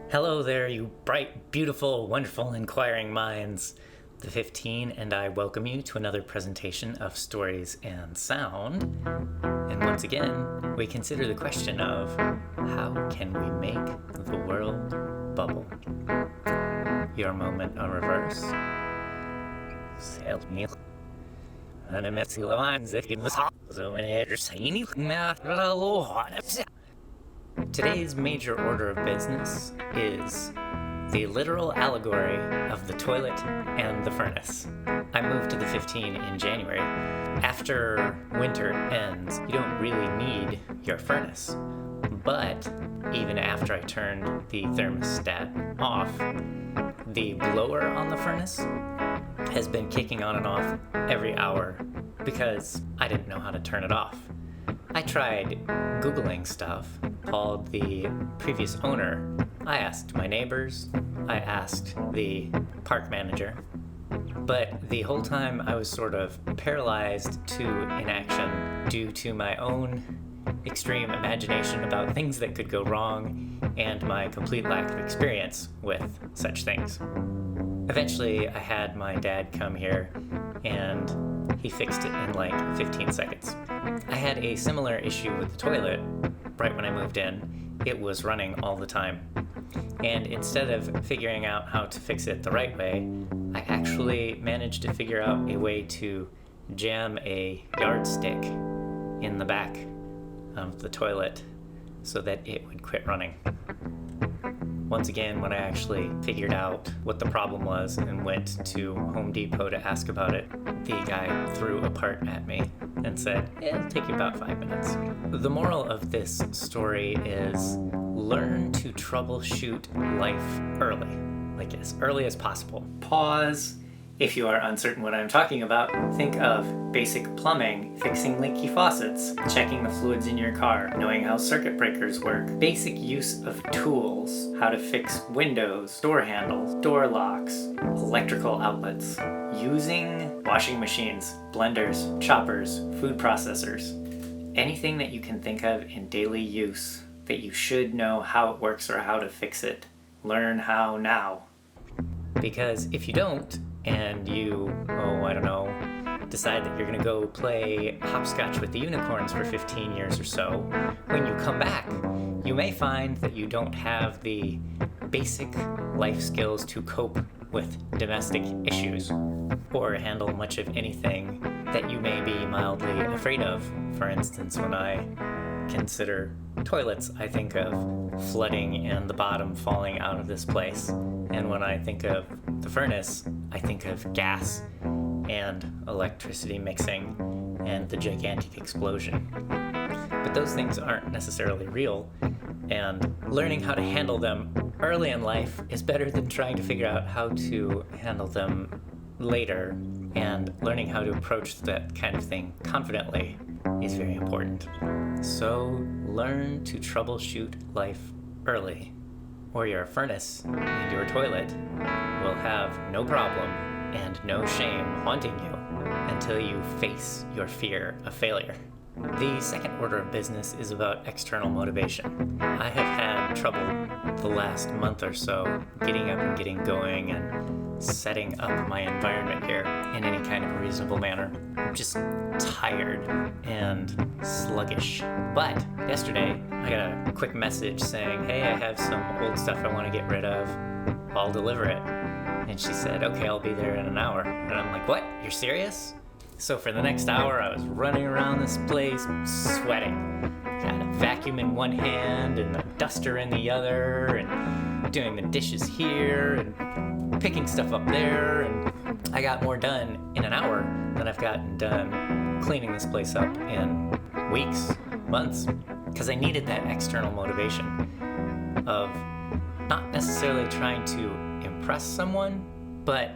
Hello there, you bright, beautiful, wonderful, inquiring minds. The 15 and I welcome you to another presentation of Stories and Sound. And once again, we consider the question of how can we make the world bubble? Your moment of reverse. Today's major order of business is the literal allegory of the toilet and the furnace. I moved to the 15 in January. After winter ends, you don't really need your furnace. But even after I turned the thermostat off, the blower on the furnace has been kicking on and off every hour because I didn't know how to turn it off. I tried Googling stuff, called the previous owner. I asked my neighbors, I asked the park manager, but the whole time I was sort of paralyzed to inaction due to my own extreme imagination about things that could go wrong and my complete lack of experience with such things. Eventually, I had my dad come here and he fixed it in like 15 seconds. I had a similar issue with the toilet right when I moved in. It was running all the time. And instead of figuring out how to fix it the right way, I actually managed to figure out a way to jam a yardstick in the back of the toilet so that it would quit running. Once again, when I actually figured out what the problem was and went to Home Depot to ask about it, the guy threw a part at me and said, it'll take you about 5 minutes. The moral of this story is learn to troubleshoot life early, like as early as possible. Pause. If you are uncertain what I'm talking about, think of basic plumbing, fixing leaky faucets, checking the fluids in your car, knowing how circuit breakers work, basic use of tools, how to fix windows, door handles, door locks, electrical outlets, using washing machines, blenders, choppers, food processors, anything that you can think of in daily use that you should know how it works or how to fix it. Learn how now. Because if you don't, and you, decide that you're gonna go play hopscotch with the unicorns for 15 years or so, when you come back, you may find that you don't have the basic life skills to cope with domestic issues or handle much of anything that you may be mildly afraid of. For instance, when I consider toilets, I think of flooding and the bottom falling out of this place. And when I think of the furnace, I think of gas and electricity mixing and the gigantic explosion. But those things aren't necessarily real, and learning how to handle them early in life is better than trying to figure out how to handle them later, and learning how to approach that kind of thing confidently is very important. So learn to troubleshoot life early, or your furnace and your toilet will have no problem and no shame haunting you until you face your fear of failure. The second order of business is about external motivation. I have had trouble the last month or so getting up and getting going and setting up my environment here in any kind of reasonable manner. I'm just tired and sluggish. But yesterday, I got a quick message saying, hey, I have some old stuff I want to get rid of. I'll deliver it. And she said, okay, I'll be there in an hour. And I'm like, what? You're serious? So for the next hour, I was running around this place, sweating. Got a vacuum in one hand and a duster in the other, and doing the dishes here, and picking stuff up there, and I got more done in an hour than I've gotten done cleaning this place up in weeks, months, because I needed that external motivation of not necessarily trying to impress someone, but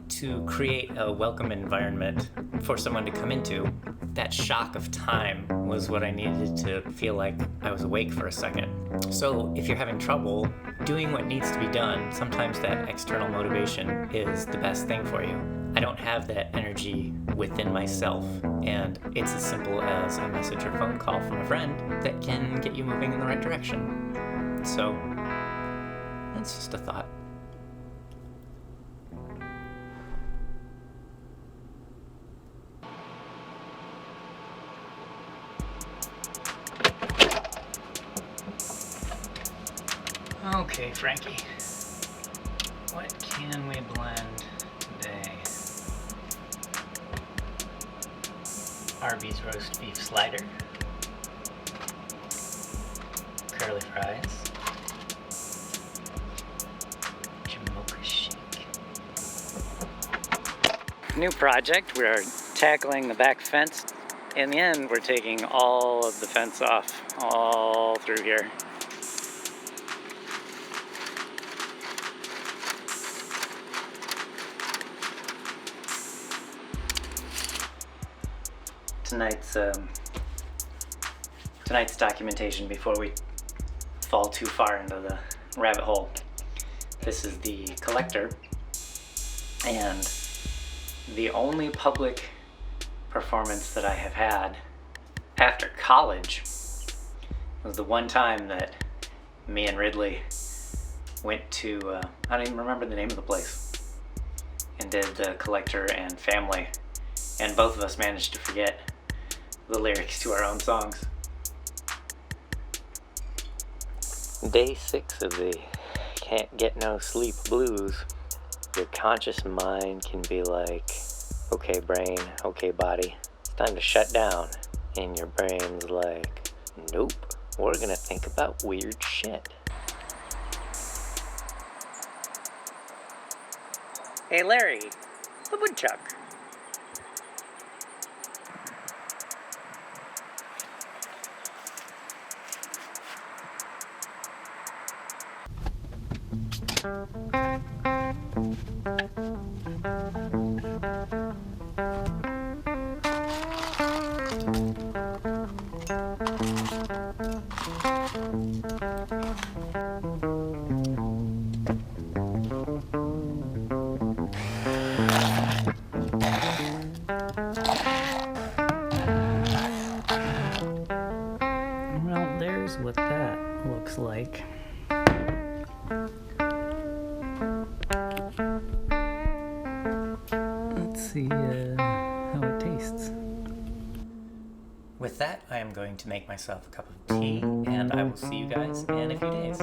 to create a welcome environment for someone to come into. That shock of time was what I needed to feel like I was awake for a second. So if you're having trouble doing what needs to be done, sometimes that external motivation is the best thing for you. I don't have that energy within myself, and it's as simple as a message or phone call from a friend that can get you moving in the right direction. So That's just a thought. Okay, Frankie. What can we blend today? Arby's roast beef slider. Curly fries. Jamocha shake. New project. We are tackling the back fence. In the end, we're taking all of the fence off, all through here. Tonight's documentation before we fall too far into the rabbit hole. This is the collector, and the only public performance that I have had after college was the one time that me and Ridley went to, I don't even remember the name of the place, and did the collector and family, and both of us managed to forget the lyrics to our own songs. Day 6 of the can't get no sleep blues. Your conscious mind can be like, okay brain, okay body, it's time to shut down. And your brain's like, nope, we're gonna think about weird shit. Hey Larry, the woodchuck. Well, there's what that looks like. Let's see how it tastes. With that, I am going to make myself a cup of tea, and I will see you guys in a few days.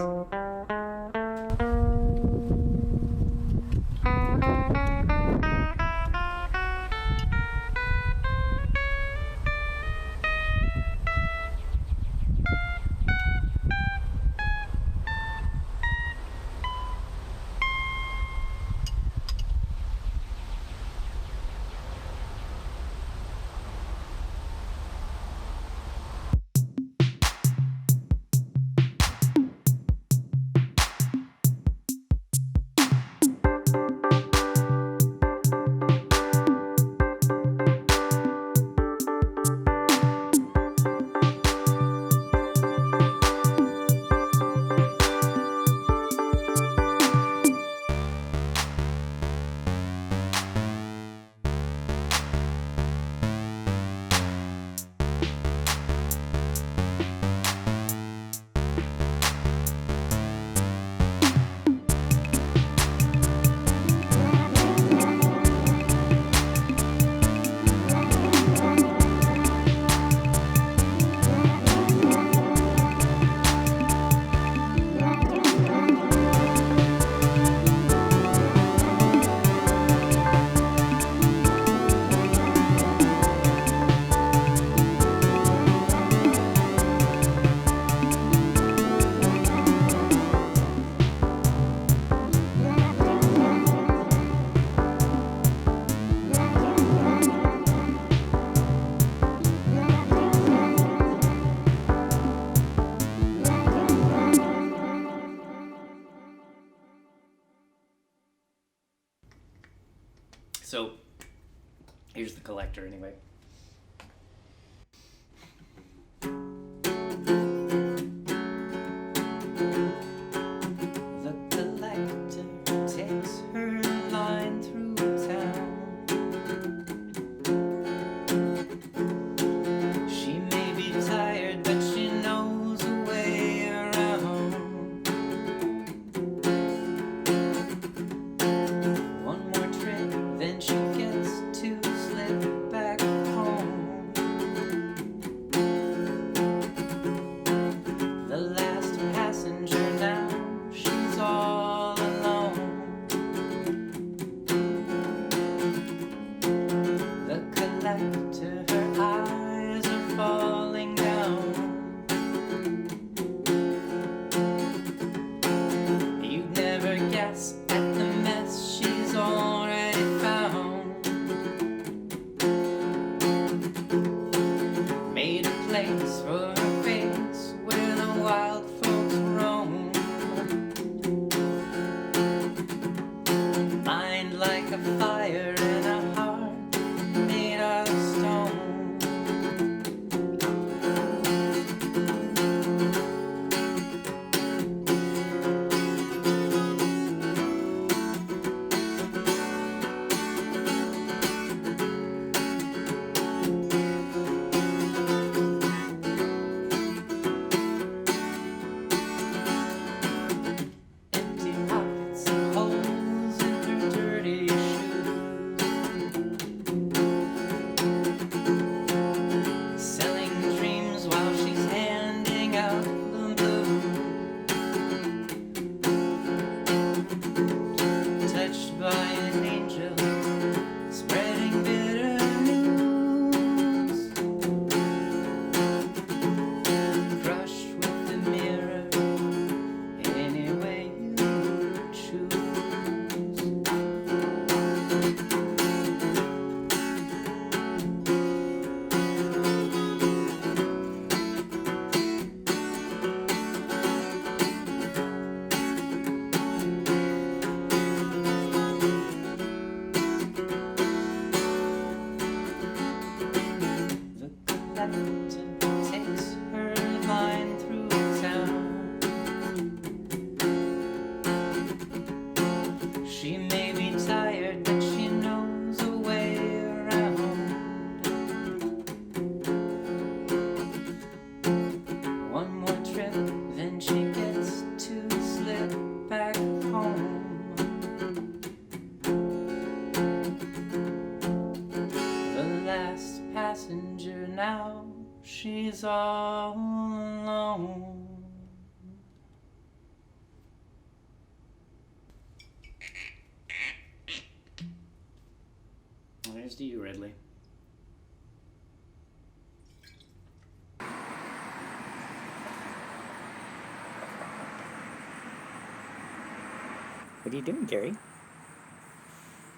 So, here's the collector anyway. The collector takes her line through town. She may be tired, but she knows a way around. Here's to you, Ridley. What are you doing, Gary?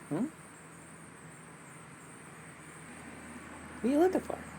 Hmm? What are you looking for?